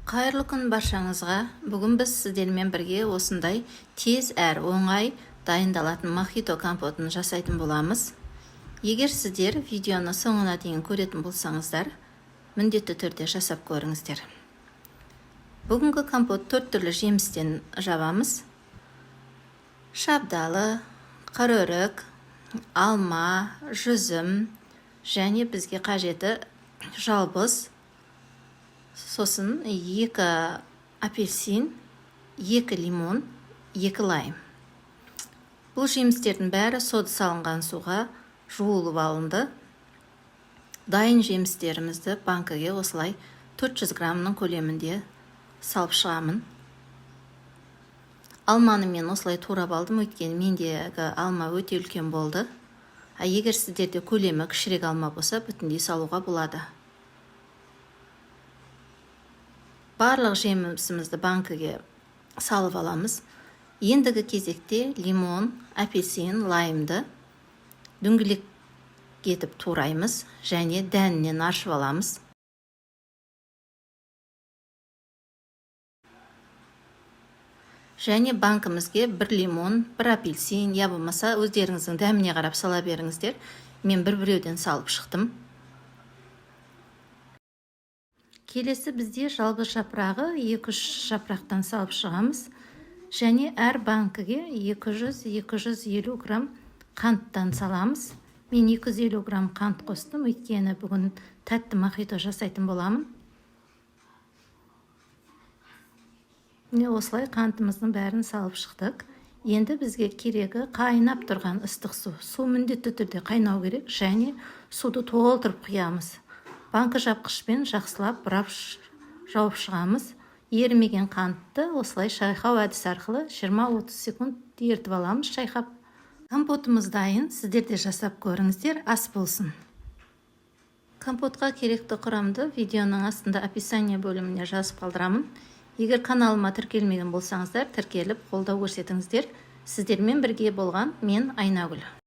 Қайырлы күн баршаңызға. Бүгін біз сіздермен бірге осындай тез әрі оңай дайындалатын мохито компотын жасайтын боламыз. Егер сіздер видеоны соңына дейін көретін болсаңыздар, міндетті түрде жасап көріңіздер. Бүгінгі компот 4 түрлі жемістен жабамыз. Шабдалы, қараөрік, алма, жүзім және бізге қажеті жалбыз. Сосын 2 апельсин, 2 лимон, 2 лайм. Бұл жемістердің бәрі сода салынған суға жуылып алынды. Дайын жемістерімізді банкіге осылай 400 граммның көлемінде салып шығамын. Алманы мен осылай турап алдым, өйткені мендегі алма өте үлкен болды. Егер сіздерде көлемі кішірек алма болса, бүтіндей салуға болады. Барлық жемісімізді банкіге салып аламыз. Ендігі кезекте лимон, апельсин, лаймды дөңгелек етіп тураймыз және дәнінен аршып аламыз. Және банкімізге 1 лимон, 1 апельсин, я болмаса өздеріңіздің дәміне қарап сала беріңіздер. Мен біреуден салып шықтым. Келесі бізде жалбыз жапырағы 2-3 жапырақтан салып шығамыз. Және әр банкіге 200-250 грамм қанттан саламыз. Мен 250 грамм қант қостым, өйткені бүгін тәтті мохито жасайтын боламын. Осылай қантымыздың бәрін салып шықтық. Енді бізге керегі қайнап тұрған ыстық су. Су міндетті түрде қайнау керек және суды толтырып құямыз. Банкі жапқышпен жақсылап бұрап жауып шығамыз. Ерімеген қантты осылай шайқау әдісі арқылы 20-30 секунд ертіп аламыз шайқап. Компотымыз дайын, сіздер де жасап көріңіздер, ас болсын. Компотқа керекті құрамды видеоның астында описание бөліміне жазып қалдырамын. Егер каналыма тіркелмеген болсаңыздар, тіркеліп қолдау көрсетіңіздер. Сіздермен бірге болған мен Айнагүл.